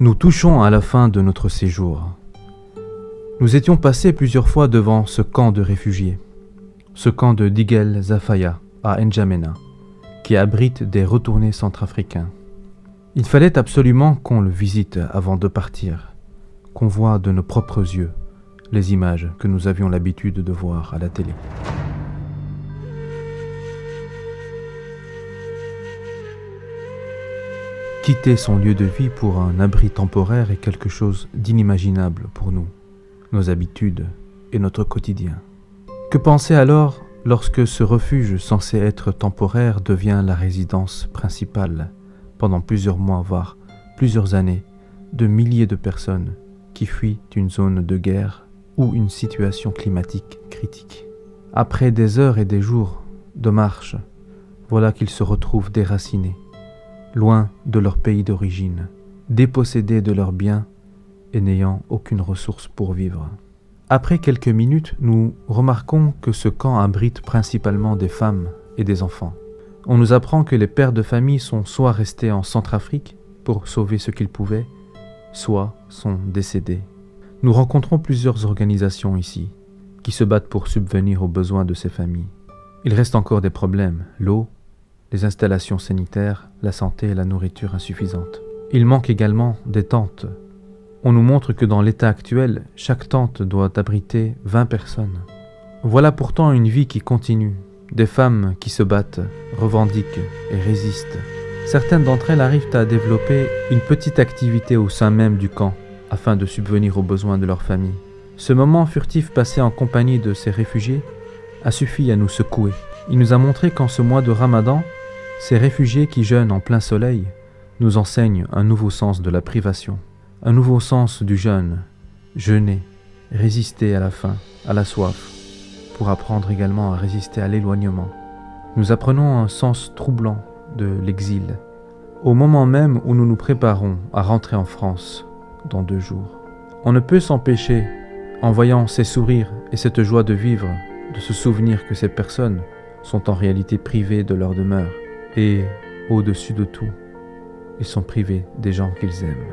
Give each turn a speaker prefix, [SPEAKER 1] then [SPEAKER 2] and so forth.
[SPEAKER 1] Nous touchons à la fin de notre séjour. Nous étions passés plusieurs fois devant ce camp de réfugiés, ce camp de Digel Zafaya à N'Djamena, qui abrite des retournés centrafricains. Il fallait absolument qu'on le visite avant de partir, qu'on voie de nos propres yeux les images que nous avions l'habitude de voir à la télé. Quitter son lieu de vie pour un abri temporaire est quelque chose d'inimaginable pour nous, nos habitudes et notre quotidien. Que penser alors lorsque ce refuge censé être temporaire devient la résidence principale pendant plusieurs mois, voire plusieurs années, de milliers de personnes qui fuient une zone de guerre ou une situation climatique critique. Après des heures et des jours de marche, voilà qu'ils se retrouvent déracinés, loin de leur pays d'origine, dépossédés de leurs biens et n'ayant aucune ressource pour vivre. Après quelques minutes, nous remarquons que ce camp abrite principalement des femmes et des enfants. On nous apprend que les pères de famille sont soit restés en Centrafrique pour sauver ce qu'ils pouvaient, soit sont décédés. Nous rencontrons plusieurs organisations ici, qui se battent pour subvenir aux besoins de ces familles. Il reste encore des problèmes, l'eau, les installations sanitaires, la santé et la nourriture insuffisante. Il manque également des tentes. On nous montre que dans l'état actuel, chaque tente doit abriter 20 personnes. Voilà pourtant une vie qui continue, des femmes qui se battent, revendiquent et résistent. Certaines d'entre elles arrivent à développer une petite activité au sein même du camp, afin de subvenir aux besoins de leur famille. Ce moment furtif passé en compagnie de ces réfugiés a suffi à nous secouer. Il nous a montré qu'en ce mois de Ramadan, ces réfugiés qui jeûnent en plein soleil nous enseignent un nouveau sens de la privation, un nouveau sens du jeûne, jeûner, résister à la faim, à la soif, pour apprendre également à résister à l'éloignement. Nous apprenons un sens troublant de l'exil, au moment même où nous nous préparons à rentrer en France dans 2 jours. On ne peut s'empêcher, en voyant ces sourires et cette joie de vivre, de se souvenir que ces personnes sont en réalité privées de leur demeure. Et, au-dessus de tout, ils sont privés des gens qu'ils aiment.